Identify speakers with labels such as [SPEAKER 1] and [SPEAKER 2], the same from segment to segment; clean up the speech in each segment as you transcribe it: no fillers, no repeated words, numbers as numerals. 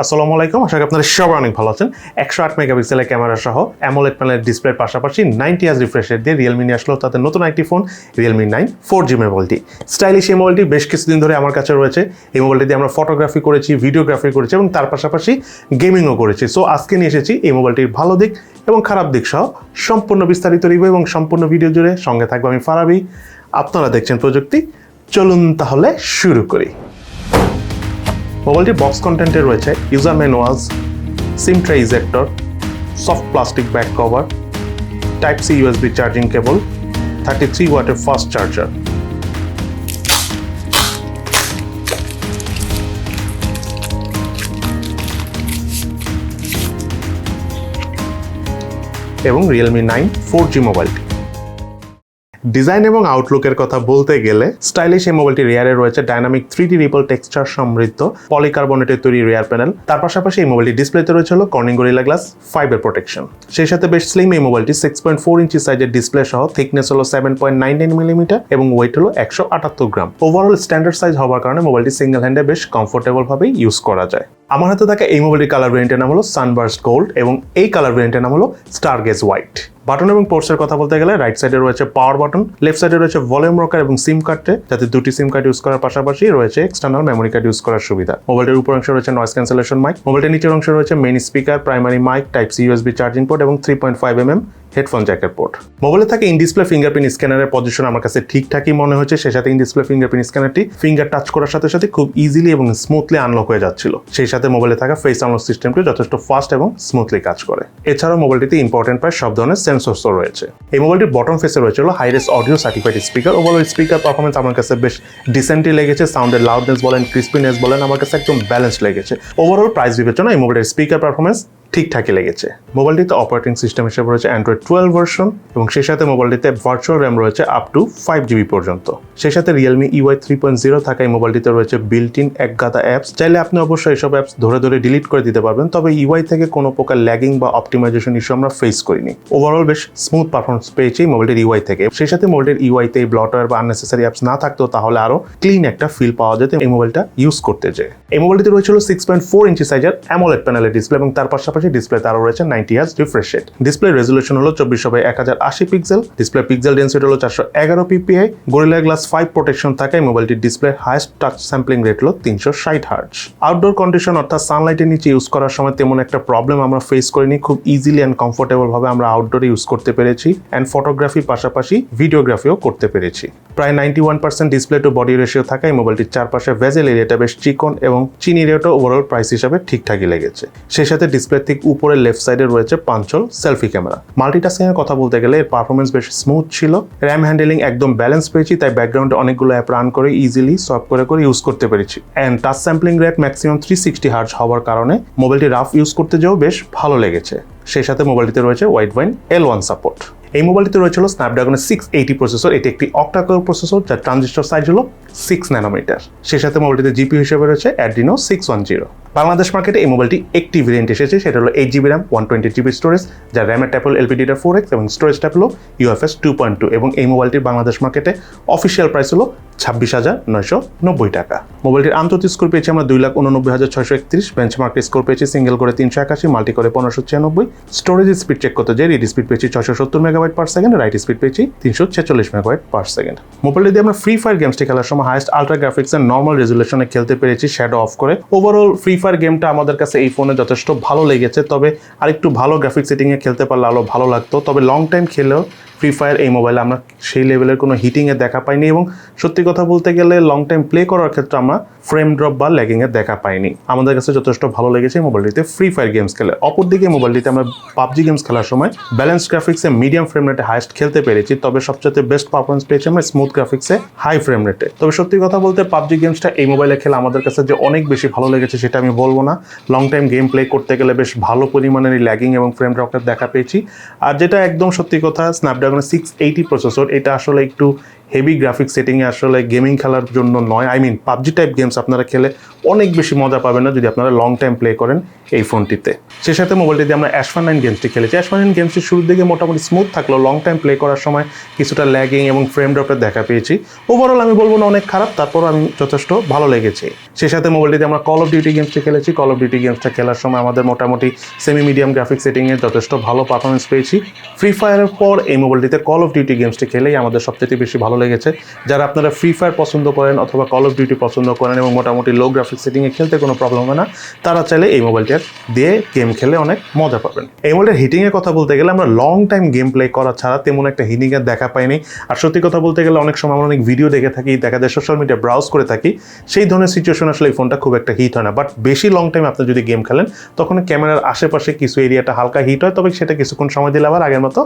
[SPEAKER 1] আসসালামু আলাইকুম, আশা করি আপনারা সবাই অনেক ভালো আছেন। 108 মেগাপিক্সেলের ক্যামেরা সহ অ্যামোলেড প্যানেলের ডিসপ্লের পাশাপাশি 90 হার্জ রিফ্রেশ রেট দিয়ে রিয়েলমি নিয়ে আসলো তাদের নতুন একটি ফোন রিয়েলমি 9 4G মোবাইলটি। স্টাইলিশ এই মোবাইলটি বেশ কিছুদিন ধরে আমার কাছে রয়েছে। এই মোবাইলটি দিয়ে আমরা ফটোগ্রাফি করেছি, ভিডিওগ্রাফি করেছি এবং তার পাশাপাশি গেমিংও করেছি। সো আজকে নিয়ে এসেছি এই মোবাইলটির ভালো দিক এবং খারাপ দিক সহ সম্পূর্ণ বিস্তারিত রিভিউ এবং সম্পূর্ণ ভিডিও জুড়ে সঙ্গে থাকবো আমি ফারাবি। আপনারা দেখছেন প্রযুক্তি। চলুন তাহলে শুরু করি। মোবাইলটির বক্স কন্টেন্টে রয়েছে user manuals, SIM tray ejector, soft plastic back cover, type C USB charging cable, 33 ওয়াটের ফাস্ট চার্জার। এবং রিয়েলমি 9 4G মোবাইলটি। ডিজাইন এবং আউটলুকের কথা বলতে গেলে স্টাইলিশ এই মোবাইলটি রিয়ারে রয়েছে ডাইনামিক 3D রিপল টেক্সচার সমৃদ্ধ পলিকার্বনেটের তৈরি রিয়ার প্যানেল। তার পাশাপাশি এই মোবাইলটি ডিসপ্লেতে রয়েছে কর্নিং গরিলা গ্লাস 5 এর প্রোটেকশন। সেই সাথে বেশ স্লিম এই মোবাইলটি 6.4 ইঞ্চি সাইজের ডিসপ্লে সহ থিকনেস হলো 7.99 মিলিমিটার এবং ওয়েট হলো 178 গ্রাম। ওভারঅল স্ট্যান্ডার্ড সাইজ হওয়ার কারণে মোবাইলটি সিঙ্গেল হ্যান্ডে বেশ কমফোর্টেবল ভাবে ইউজ করা যায়। আমার হাতে থাকা এই মোবাইলটির কালার ভেরিয়েন্টের নাম হলো সানবার্স্ট গোল্ড এবং এই কালার ভেরিয়েন্টের নাম হলো স্টারগেজ হোয়াইট। বাটন এবং পোর্টসের কথা বলতে গেলে রাইট সাইডে রয়েছে পাওয়ার বাটন, লেফট সাইডে রয়েছে ভলিউম রকার এবং সিম কার্ডে, যাতে দুটি সিম কার্ড ইউজ করার পাশাপাশি রয়েছে এক্সটার্নাল মেমোরি কার্ড ইউজ করার সুবিধা। মোবাইলটির উপর অংশে রয়েছে নয়েজ ক্যান্সেলেশন মাইক। মোবাইলটির নিচের অংশে রয়েছে main speaker, primary mic, type C USB charging port এবং 3.5mm হেডফোন জ্যাকের পোর্ট। মোবাইলে থাকে ইন ডিসপ্লে ফিঙ্গারপ্রিন্ট স্ক্যানারের পজিশন আমার কাছে ঠিকঠাকই মনে হয়েছে। সেই সাথে ইন ডিসপ্লে ফিঙ্গারপ্রিন্ট স্ক্যানারটি ফিঙ্গার টাচ করার সাথে সাথে খুব ইজিলি এবং স্মুথলি আনলক হয়ে যাচ্ছিল। সেই সাথে মোবাইলে থাকা ফেস আনলক সিস্টেমটি যথেষ্ট ফাস্ট এবং স্মুথলি কাজ করে। এছাড়াও মোবাইলটিতে ইম্পর্টেন্ট প্রায় সব ধরনের সেন্সরসও রয়েছে। এই মোবাইলটির বটম ফেসে রয়েছে hi-res audio certified speaker. Overall speaker performance আমার কাছে বেশ ডিসেন্টলি লেগেছে। সাউন্ডের লাউডনেস বলেন, ক্রিস্পিনেস বলেন, আমার কাছে একদম ব্যালেন্স লেগেছে। ওভারঅল প্রাইস বিবেচনা এই মোবাইলের স্পিকার পারফরমেন্স ঠিকঠাকই লেগেছে। মোবাইলটিতে অপারেটিং সিস্টেম হিসেবে রয়েছে অ্যান্ড্রয়েড 12 ভার্সন এবং সেই সাথে মোবাইলটিতে ভার্চুয়াল র্যাম রয়েছে আপ টু 5GB পর্যন্ত। সেই সাথে রিয়েলমি ইউআই 3.0 থাকা এই মোবাইলটিতে রয়েছে বিল্ট ইন একগাদা অ্যাপস। চাইলে আপনি অবশ্যই এইসব অ্যাপস ধরে ধরে ডিলিট করে দিতে পারবেন, তবে ইউআই থেকে কোনো প্রকার ল্যাগিং বা অপটিমাইজেশন ইস্যু আমরা ফেস করিনি। ওভারঅল বেশ স্মুথ পারফরমেন্স পেয়েছি মোবাইলটির ইউআই থেকে। সেই সাথে মোবাইলটির ইউআইতে এই ব্লটওয়্যার বা আননেসেসারি অ্যাপস না থাকতো তাহলে আরো ক্লিন একটা ফিল পাওয়া যেত এই মোবাইলটা ইউজ করতে যেয়ে। এই মোবাইলটিতে রয়েছে 6.4 ইঞ্চি সাইজের অ্যামোলেড প্যানেলের ডিসপ্লে এবং তার পাশাপাশি ডিসপ্লেতে আরো রয়েছে 90 hertz refresh rate. Display resolution হলো 24/1080 পিক্সেল। ডিসপ্লে পিক্সেল ডেনসিটি হলো 411 ppi। গরিলা গ্লাস 5 প্রোটেকশন থাকায় মোবাইলটির display highest touch sampling rate হলো 360 হার্জ। আউটডোর কন্ডিশন অর্থাৎ সানলাইটের নিচে ইউজ করার সময় তেমন একটা প্রবলেম আমরা ফেস করিনি। খুব ইজিলি অ্যান্ড কমফোর্টেবল ভাবে আমরা আউটডোরে ইউজ করতে পেরেছি অ্যান্ড ফটোগ্রাফির পাশাপাশি ভিডিওগ্রাফিও করতে পেরেছি। প্রায় 91% ডিসপ্লে টু বডি রেশিও থাকায় মোবাইলটির চারপাশে ভেজেল এরিয়াটা বেশ চিকন এবং চিনি রেটও ওভারঅল প্রাইস হিসাবে ঠিকঠাকই লেগেছে। সেই সাথে ডিসপ্লে ঠিক উপরে লেফট সাইডে রয়েছে পাঞ্চল সেলফি ক্যামেরা। মাল্টিটাস্কিং এর কথা বলতে গেলে এর পারফরমেন্স বেশ স্মুথ ছিল। র্যাম হ্যান্ডেলিং একদম ব্যালেন্স পেয়েছি, তাই ব্যাকগ্রাউন্ডে অনেকগুলো অ্যাপ রান করে ইজিলি সলভ করে ইউজ করতে পেরেছি। And touch sampling rate maximum 360 hertz হওয়ার কারণে মোবাইলটি রাফ ইউজ করতে যেও বেশ ভালো লেগেছে। সেই সাথে মোবাইলটিতে রয়েছে ওয়াইড বাইন L1 সাপোর্ট। এই মোবাইলটিতে রয়েছিল স্ন্যাপড্রাগনের 680 প্রসেসর। এটি একটি অক্টা-কোর প্রসেসর যার ট্রানজিস্টর সাইজ হলো 6 ন্যানোমিটার। সেই সাথে মোবাইলটিতে জিপিইউ হিসেবে রয়েছে Adreno 610। বাংলাদেশ মার্কেটে এই মোবাইলটি একটি ভেরিয়েন্ট এসেছে, সেটা হলো 8GB র্যাম 120GB স্টোরেজ, যার র্যামের টাইপ হলো LPDDR4X এবং স্টোরেজ টাইপ হলো UFS 2.2 এবং এই মোবাইলটির বাংলাদেশ মার্কেটে অফিসিয়াল প্রাইস হলো 26,990 টাকা। মোবাইলটির আন্তর্জাতিক স্কোর পেয়েছি আমরা 2,89,631, বেঞ্চমার্ক স্কোর পেয়েছি সিঙ্গেল করে 381, মাল্টি করে 1596। স্টোরেজ স্পিড চেক করতে যাই রিড স্পিড পেয়েছি 670 MB/s, রাইট স্পিড পেয়েছি 346 MB/s। মোবাইলটি দিয়ে আমরা ফ্রি ফায়ার গেমসটি খেলার সময় হাইয়েস্ট আলট্রা গ্রাফিক্স এর নর্মাল রেজুলেশনে খেলতে পেরেছি শ্যাডো অফ করে। ওভারঅল ফ্রি ফায়ার গেমটা আমাদের কাছে এই ফোনে যথেষ্ট ভালো লেগেছে, তবে আরেকটু ভালো গ্রাফিক্স সেটিং এ খেলতে পারলে আরো ভালো লাগতো। তবে লং টাইম খেলেও ফ্রি ফায়ার এই মোবাইলে আমরা সেই লেভেলের কোনো হিটিংয়ে দেখা পাইনি এবং সত্যি কথা বলতে গেলে লং টাইম প্লে করার ক্ষেত্রে আমরা ফ্রেম ড্রপ বা ল্যাগিংয়ের দেখা পাইনি। আমাদের কাছে যথেষ্ট ভালো লেগেছে মোবাইলটিতে ফ্রি ফায়ার গেমস খেলে। অপরদিকে মোবাইলটিতে আমরা PUBG গেমস খেলার সময় ব্যালেন্স গ্রাফিক্সে মিডিয়াম ফ্রেম রেটে হাইয়েস্ট খেলতে পেরেছি, তবে সবচেয়ে বেস্ট পারফরমেন্স পেয়েছি আমরা স্মুথ গ্রাফিক্সে হাই ফ্রেম রেটে। তবে সত্যি কথা বলতে PUBG গেমসটা এই মোবাইলে খেলে আমাদের কাছে যে অনেক বেশি ভালো লেগেছে সেটা আমি বলবো না। লং টাইম গেম প্লে করতে গেলে বেশ ভালো পরিমাণের ল্যাগিং এবং ফ্রেম ড্রপের দেখা পেয়েছি। আর যেটা একদম সত্যি কথা, স্ন্যাপড্রাগনের 680 প্রসেসর, এটা আসলে একটু হেভি গ্রাফিক সেটিংয়ে আসলে গেমিং খেলার জন্য নয়। পাবজি টাইপ গেমস আপনারা খেলে অনেক বেশি মজা পাবেন না যদি আপনারা লং টাইম প্লে করেন এই ফোনটিতে। সে সাথে মোবাইলটি দিয়ে আমরা অ্যাশফার 9 গেমসটি খেলেছি। অ্যাশফার 9 গেমসটি শুরুর দিকে মোটামুটি স্মুথ থাকলেও লং টাইম প্লে করার সময় কিছুটা ল্যাগিং এবং ফ্রেম ড্রপের দেখা পেয়েছি। ওভারঅল আমি বলবো না অনেক খারাপ, তারপর আমি যথেষ্ট ভালো লেগেছে। সে সাথে মোবাইলটিতে আমরা কল অফ ডিউটি গেমসটি খেলেছি। কল অফ ডিউটি গেমসটা খেলার সময় আমাদের মোটামুটি সেমি মিডিয়াম গ্রাফিক সেটিংয়ে যথেষ্ট ভালো পারফরমেন্স পেয়েছি। ফ্রি ফায়ারের পর এই মোবাইলটিতে কল অফ ডিউটি গেমসটি খেলেই আমাদের সবচেয়ে বেশি ভালো লেগেছে। যারা আপনারা ফ্রি ফায়ার পছন্দ করেন অথবা কল অফ ডিউটি পছন্দ করেন এবং মোটামুটি লো গ্রাফিক সেটিংয়ে খেলতে কোনো প্রবলেম হবে না, তারা চাইলে এই মোবাইলটা দিয়ে গেম খেলে অনেক মজা পাবেন। এই মোবাইলের হিটিংয়ের কথা বলতে গেলে আমরা লং টাইম গেম প্লে করা ছাড়া তেমন একটা হিটিংয়ের দেখা পাইনি। আর সত্যি কথা বলতে গেলে অনেক সময় আমরা অনেক ভিডিও দেখে থাকি, দেখা যায় সোশ্যাল মিডিয়া ব্রাউজ করে থাকি, সেই ধরনের সিচুয়েশন আসলে এই ফোনটা খুব একটা হিট হয় না। বাট বেশি লং টাইম আপনি যদি গেম খেলেন তখন ক্যামেরার আশেপাশে কিছু এরিয়াটা হালকা হিট হয়, তবে সেটা কিছুক্ষণ সময় দিলে আবার আগের মতো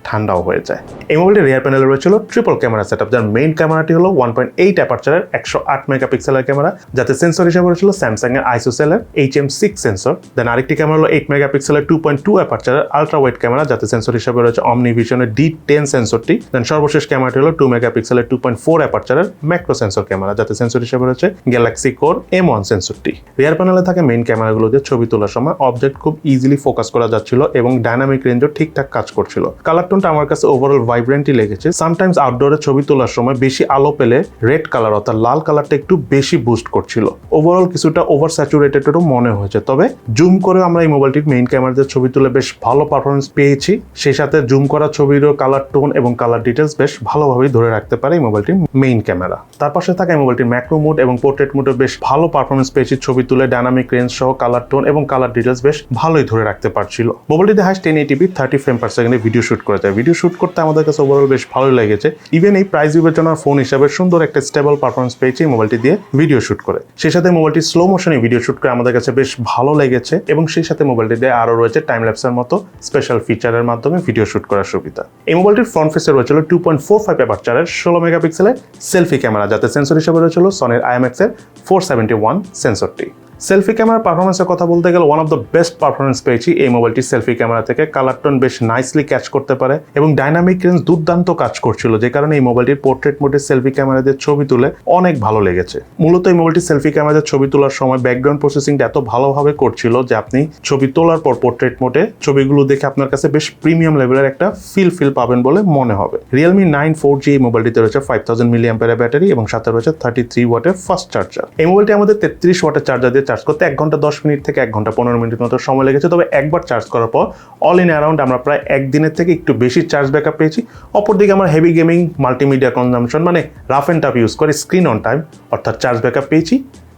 [SPEAKER 1] ঠান্ডাও হয়ে যায়। এই মোবাইলটির রিয়ার প্যানেলে রয়েছিল ট্রিপল ক্যামেরা সেটআপ, যার মেইন ক্যামেরাটি হলো 1.8 অ্যাপারচারের 108 মেগাপিক্সেলের ক্যামেরা, যাতে সেন্সর হিসেবে রয়েছিল স্যামসাং এর আইসোসেলের HM6 সেন্সর। দেন আরেকটি ক্যামেরা হলো 8 মেগাপিক্সেলের 2.2 অ্যাপারচারের আলট্রা ওয়াইড ক্যামেরা, যাতে সেন্সর হিসেবে রয়েছে অমনিভিশনের D10 সেন্সরটি। দেন সর্বশেষ ক্যামেরাটি হলো 2 মেগাপিক্সেলের 2.4 অ্যাপারচারের ম্যাক্রো সেন্সর ক্যামেরা, যাতে সেন্সর হিসেবে রয়েছে গ্যালাক্সি কোর M1 সেন্সরটি। রিয়ার প্যানেলে থাকে মেইন ক্যামেরাগুলো দিয়ে ছবি তোলার সময় অবজেক্ট খুব ইজিলি ফোকাস করা যাচ্ছিল এবং ডাইনামিক রেঞ্জও ঠিকঠাক কাজ করছিল। কালার টোনটা আমার কাছে ওভারঅল ভাইব্রেন্টই লেগেছে। সামটাইমস আউটডোরে ছবি তোলার সময় বেশি আলো পেলে রেড কালার অর্থাৎ লাল কালারটা একটু বেশি বুস্ট করছিল। ওভারঅল কিছুটা ওভার স্যাচুরেটেডও মনে হয়েছে, তবে জুম করে আমরা এই মোবাইলটির মেইন ক্যামেরাতে ছবি তুলে বেশ ভালো পারফরমেন্স পেয়েছি। সেই সাথে জুম করা ছবিরও কালার টোন এবং কালার ডিটেলস বেশ ভালোভাবেই ধরে রাখতে পারে এই মোবাইলটির মেইন ক্যামেরা। তার পাশে থাকা এই মোবাইলটির ম্যাক্রো মোড এবং পোর্ট্রেট মোডে বেশ ভালো পারফরমেন্স পেয়েছি। ছবি তুলে ডাইনামিক রেঞ্জ সহ কালার টোন এবং কালার ডিটেলস বেশ ভালোই ধরে রাখতে পারছিল। মোবাইলটিতে হাইস্ট 1080p 30 ফ্রেম পার সেকেন্ডে ভিডিও শুট করা যায়। ভিডিও শুট করতে আমাদের কাছে ওভারঅল বেশ ভালোই লেগেছে। ইভেন এই প্রাইস বিবেচনার ফোন হিসাবে সুন্দর একটা স্টেবল পারফরমেন্স পেয়েছি মোবাইলটি দিয়ে ভিডিও শুট করে। সেই সাথে মোবাইলটি স্লো মোশনে ভিডিও শুট করে আমাদের কাছে বেশ ভালো লেগেছে এবং সেই সাথে মোবাইলটি দিয়ে আরও রয়েছে টাইম ল্যাপসের মতো স্পেশাল ফিচারের মাধ্যমে ভিডিও শুট করার সুবিধা। এই মোবাইলটির ফ্রন্ট ফেসে রয়েছিল 2.45 অ্যাপারচারের 16 মেগাপিক্সেলের সেলফি ক্যামেরা, যাতে সেন্সর হিসেবে রয়েছিল সনির IMX এর 471 সেন্সরটি। সেলফি ক্যামেরার পারফরমেন্সের কথা বলতে গেলে one of the best performance পেয়েছি এই মোবাইলটি সেলফি ক্যামেরা থেকে। কালার টোন বেশ নাইসলি ক্যাচ করতে পারে এবং ডাইনামিক রেঞ্জ দুর্দান্ত কাজ করছিল, যে কারণে এই মোবাইলটির পোর্ট্রেট মোডে সেলফি ক্যামেরা দিয়ে ছবি তুলে অনেক ভালো লেগেছে। মূলত এই মোবাইলটি সেলফি ক্যামেরা দিয়ে ছবি তোলার সময় ব্যাকগ্রাউন্ড প্রসেসিংটা এত ভালোভাবে করছিল যে আপনি ছবি তোলার পর পোর্ট্রেট মোডে ছবিগুলো দেখে আপনার কাছে বেশ প্রিমিয়াম লেভেলের একটা ফিল পাবেন বলে মনে হবে। Realme 9 4G এই মোবাইলটিতে রয়েছে 5000 mAh ব্যাটারি এবং সাথে রয়েছে 33 ওয়াটের ফাস্ট চার্জার। এই মোবাইলটি আমাদের 33 ওয়াটের চার্জার দিয়ে চার্জ করতে 1 ঘন্টা 10 মিনিট থেকে 1 ঘন্টা 15 মিনিটের মতো সময় লেগেছে, তবে একবার চার্জ করার পর অল ইন অ্যারাউন্ড আমরা প্রায় একদিনের থেকে একটু বেশি চার্জ ব্যাকআপ পেয়েছি। অপরদিকে আমরা হেভি গেমিং মাল্টিমিডিয়া কনজাম্পশন মানে রাফ অ্যান্ড টাফ ইউজ করে স্ক্রিন অন টাইম অর্থাৎ চার্জ ব্যাকআপ পেয়েছি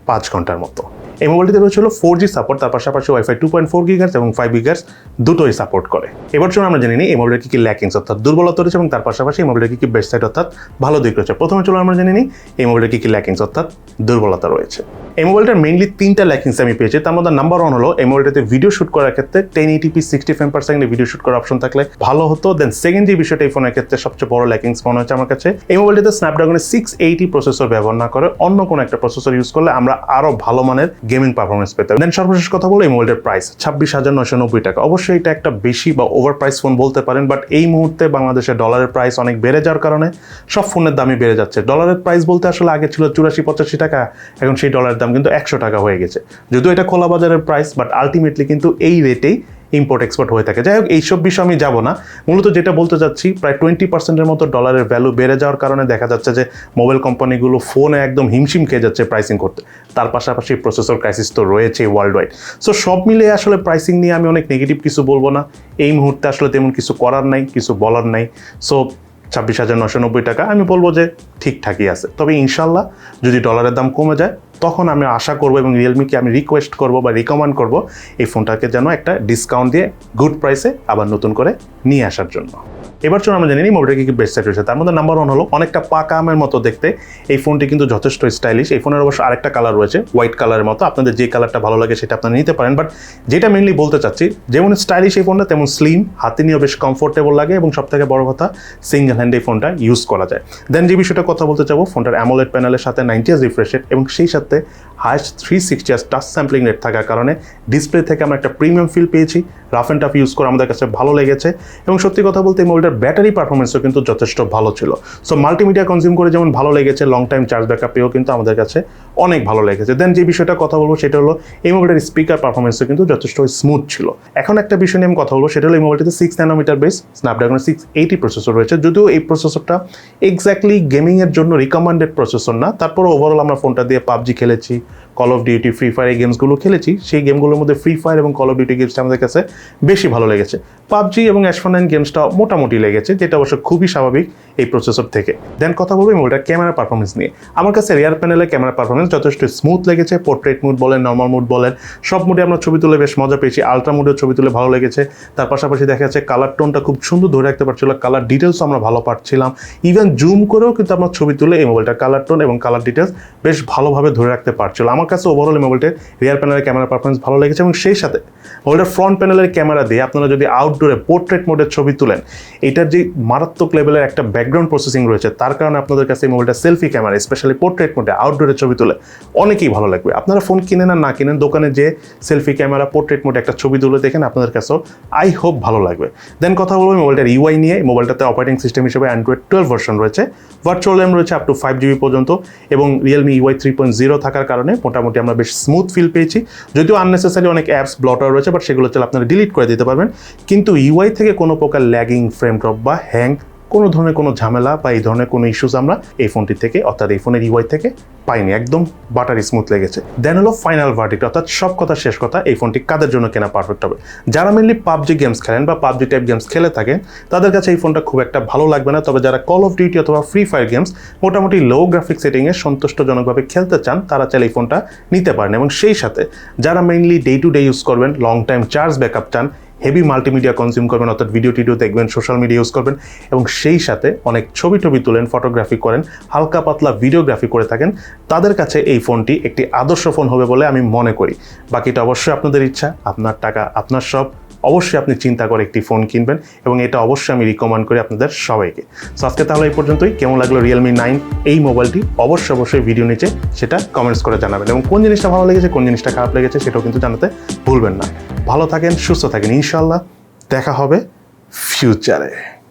[SPEAKER 1] 5 ঘন্টার মতো। এই মোবাইলটিতে রয়েছিল 4G সাপোর্ট, তার পাশাপাশি ওয়াইফাই 2.4 GHz এবং 5 GHz দুটোই সাপোর্ট করে। এবার চলুন আমরা জেনে নিই এই মোবাইলের কি ল্যাকিংস অর্থাৎ দুর্বলতা রয়েছে এবং তার পাশাপাশি এই মোবাইলের কি বেস্ট সাইড অর্থাৎ ভালো দিক রয়েছে। প্রথমে চলুন আমরা জেনে নিই এই মোবাইলের কি ল্যাকিংস অর্থাৎ দুর্বলতা রয়েছে। এই মোবাইলটার মেইনলি 3টা ল্যাকিংস আমি পেয়েছি। তার মধ্যে নাম্বার 1 হলো এই মোবাইলটাতে ভিডিও শুট করার ক্ষেত্রে 1080p 60 ফ্রেম পার সেকেন্ডে ভিডিও শুট করার অপশন থাকলে ভালো হতো। দেন সেকেন্ড যে বিষয়টা এই ফোনের ক্ষেত্রে সবচেয়ে বড় ল্যাকিংস মনে হচ্ছে আমার কাছে, এই মোবাইলটিতে স্ন্যাপড্রাগনের 680 প্রসেসর ব্যবহার না করে অন্য কোনো একটা প্রসেসর ইউজ করলে আমরা আরো ভালো মানের গেমিং পারফরমেন্স পেতাম। দেন সর্বশেষ কথা বলো এই মোবাইলের প্রাইস 26,990 টাকা। অবশ্যই এটা একটা বেশি বা ওভার প্রাইস ফোন বলতে পারেন, বাট এই মুহূর্তে বাংলাদেশে ডলারের প্রাইস অনেক বেড়ে যাওয়ার কারণে সব ফোনের দামই বেড়ে যাচ্ছে। ডলারের প্রাইস বলতে আসলে আগে ছিল 84-85 টাকা, এখন সেই ডলারের দাম কিন্তু 100 টাকা হয়ে গেছে। যদিও এটা খোলা বাজারের প্রাইস, বাট আলটিমেটলি কিন্তু এই রেটেই ইম্পোর্ট এক্সপোর্ট হয়ে থাকে। যাই হোক, এইসব বিষয় আমি যাব না। মূলত যেটা বলতে চাচ্ছি, প্রায় 20% মতো ডলারের ভ্যালু বেড়ে যাওয়ার কারণে দেখা যাচ্ছে যে মোবাইল কোম্পানিগুলো ফোনে একদম হিমশিম খেয়ে যাচ্ছে প্রাইসিং করতে। তার পাশাপাশি প্রসেসর ক্রাইসিস তো রয়েছে ওয়ার্ল্ড ওয়াইড। সো সব মিলিয়ে আসলে প্রাইসিং নিয়ে আমি অনেক নেগেটিভ কিছু বলবো না। এই মুহূর্তে আসলে তেমন কিছু করার নাই, কিছু বলার নাই। সো 26,990 টাকা আমি বলবো যে ঠিকঠাকই আছে। তবে ইনশাল্লাহ যদি ডলারের দাম কমে যায় তখন আমি আশা করবো এবং রিয়েলমিকে আমি রিকোয়েস্ট করবো বা রিকমেন্ড করবো এই ফোনটাকে যেন একটা ডিসকাউন্ট দিয়ে গুড প্রাইসে আবার নতুন করে নিয়ে আসার জন্য। এবার চলুন আমরা জানি মোবাইলটা কি বেস্ট সাইড রয়েছে। তার মধ্যে নাম্বার 1 হলো অনেকটা পাকা আমের মতো দেখতে এই ফোনটি কিন্তু যথেষ্ট স্টাইলিশ। এই ফোনের অবশ্য আরেকটা কালার রয়েছে হোয়াইট কালারের মতো, আপনাদের যে কালারটা ভালো লাগে সেটা আপনারা নিতে পারেন। বাট যেটা মেনলি বলতে চাচ্ছি, যেমন স্টাইলিশ এই ফোনটা তেমন স্লিম, হাতে নিয়েও বেশ কমফোর্টেবল লাগে এবং সব থেকে বড় কথা সিঙ্গেল হ্যান্ডে এই ফোনটা ইউজ করা যায়। দেন যে বিষয়টা কথা বলতে চাবো, ফোনটার অ্যামোলেড প্যানেলের সাথে 90Hz রিফ্রেশ রেট এবং সেই সাথে হাইস্ট 360 টাচ স্যাম্পলিং রেট থাকার কারণে ডিসপ্লে থেকে আমরা একটা প্রিমিয়াম ফিল পেয়েছি। রাফ অ্যান্ড টাফ ইউজ করে আমাদের কাছে ভালো লেগেছে এবং সত্যি কথা বলতে এই মোবাইলটার ব্যাটারি পারফরমেন্সও কিন্তু যথেষ্ট ভালো ছিল। সো মাল্টিমিডিয়া কনজিউম করে যেমন ভালো লেগেছে, লং টাইম চার্জ ব্যাকআপ পেয়েও কিন্তু আমাদের কাছে অনেক ভালো লেগেছে। দেন যে বিষয়টা কথা বলবো সেটা হলো এই মোবাইলটার স্পিকার পারফরমেন্সও কিন্তু যথেষ্ট স্মুথ ছিল। এখন একটা বিষয় নিয়ে আমি কথা বলবো, সেটা হলো এই মোবাইলটিতে 6 ন্যানোমিটার বেস স্ন্যাপড্রাগন 680 প্রসেসর রয়েছে। যদিও এই প্রসেসরটা এক্স্যাক্টলি গেমিংয়ের জন্য রিকমেন্ডেড প্রসেসর না, তারপরে ওভারঅল আমরা ফোনটা দিয়ে পাবজি খেলেছি, call of duty, free fire এই গেমসগুলো খেলেছি। সেই গেমগুলোর মধ্যে ফ্রি ফায়ার এবং কল অফ ডিউটি গেমসটা আমাদের কাছে বেশি ভালো লেগেছে। পাবজি এবং অ্যাশ9 গেমসটা মোটামুটি লেগেছে, যেটা অবশ্য খুবই স্বাভাবিক এই প্রসেসর থেকে। দেন কথা বলবো এই মোবাইলটার ক্যামেরা পারফরমেন্স নিয়ে। আমার কাছে রিয়ার প্যানেলের ক্যামেরা পারফরমেন্স যথেষ্ট স্মুথ লেগেছে। পোর্ট্রেট মুড বলেন, নর্মাল মুড বলেন, সব মুডে আমরা ছবি তুলে বেশ মজা পেয়েছি। আলট্রা মুডেও ছবি তুলে ভালো লেগেছে। তার পাশাপাশি দেখা যাচ্ছে কালার টোনটা খুব সুন্দর ধরে রাখতে পারছিল, কালার ডিটেলসও আমরা ভালো পাচ্ছিলাম। ইভেন জুম করেও কিন্তু আমরা ছবি তুলে এই মোবাইলটার কালার টোন এবং কালার ডিটেলস বেশ ভালোভাবে ধরে রাখতে পারছিল। আমার কাছে ওভারঅল এই মোবাইলটার রিয়ার প্যানেলের ক্যামেরা পারফরমেন্স ভালো লেগেছে এবং সেই সাথে মোবাইলটার ফ্রন্ট প্যানেলের ক্যামেরা দিয়ে আপনারা যদি আউটডোরে পোর্ট্রেট মোডের ছবি তুলেন, এটার যে মারাত্মক লেভেলের একটা ব্যাকগ্রাউন্ড প্রসেসিং রয়েছে, তার কারণে আপনাদের কাছে এই মোবাইলটা সেলফি ক্যামেরা স্পেশালি পোর্ট্রেট মোডে আউটডোরে ছবি তুলে অনেকেই ভালো লাগবে। আপনারা ফোন কিনেন আর না কিনেন, দোকানে যে সেলফি ক্যামেরা পোর্ট্রেট মোডে একটা ছবি তুলে দেখেন, আপনাদের কাছেও আই হোপ ভালো লাগবে। দেন কথা বলবো মোবাইলটার ইউআই নিয়ে। মোবাইলটাতে অপারেটিং সিস্টেম হিসেবে অ্যান্ড্রয়েড 12 ভার্সন রয়েছে, ভার্চুয়াল র্যাম রয়েছে আপ টু 5 GB পর্যন্ত এবং রিয়েলমি ইউআই 3.0 থাকার কারণে মোটামুটি আমরা বেশ স্মুথ ফিল পেয়েছি। যদিও আননেসেসারি অনেক অ্যাপস ব্লটার রয়েছে, বাট সেগুলো চাইলে আপনারা ডিলিট করে দিতে পারবেন। কিন্তু ইউআই থেকে কোনো প্রকার ল্যাগিং, ফ্রেম ড্রপ বা হ্যাং, কোনো ধরনের কোনো ঝামেলা বা এই ধরনের কোনো ইস্যুস আমরা এই ফোনটি থেকে অর্থাৎ এই ফোনের ইউআই থেকে পাইনি। একদম বাটারি স্মুথ লেগেছে। দেন হলো ফাইনাল ভার্ডিক্ট, অর্থাৎ সব কথা শেষ কথা, এই ফোনটি কাদের জন্য কেনা পারফেক্ট হবে? যারা মেনলি পাবজি গেমস খেলেন বা পাবজি টাইপ গেমস খেলে থাকেন, তাদের কাছে এই ফোনটা খুব একটা ভালো লাগবে না। তবে যারা কল অফ ডিউটি অথবা ফ্রি ফায়ার গেমস মোটামুটি লো গ্রাফিক সেটিংয়ে সন্তুষ্টজনকভাবে খেলতে চান, তারা চাইলে এই ফোনটা নিতে পারেন। এবং সেই সাথে যারা mainly day to day use করবেন, লং টাইম চার্জ ব্যাকআপ চান, হেভি মাল্টিমিডিয়া কনজিউম করবেন, অর্থাৎ ভিডিও টিডিও দেখবেন, সোশ্যাল মিডিয়া ইউজ করবেন এবং সেই সাথে অনেক ছবি টবি তুলেন, ফটোগ্রাফি করেন, হালকা পাতলা ভিডিওগ্রাফি করে থাকেন, তাদের কাছে এই ফোনটি একটি আদর্শ ফোন হবে বলে আমি মনে করি। বাকিটা অবশ্যই আপনাদের ইচ্ছা, আপনার টাকা, আপনার সব। অবশ্যই আপনি চিন্তা করে একটি ফোন কিনবেন এবং এটা অবশ্যই আমি রিকমেন্ড করি আপনাদের সবাইকে। সো আজকে তাহলে এই পর্যন্তই। কেমন লাগলো রিয়েলমি 9 এই মোবাইলটি অবশ্যই ভিডিও নিচে সেটা কমেন্টস করে জানাবেন এবং কোন জিনিসটা ভালো লেগেছে, কোন জিনিসটা খারাপ লেগেছে সেটাও কিন্তু জানাতে ভুলবেন না। ভালো থাকেন, সুস্থ থাকেন, ইনশাআল্লাহ দেখা হবে ফিউচারে।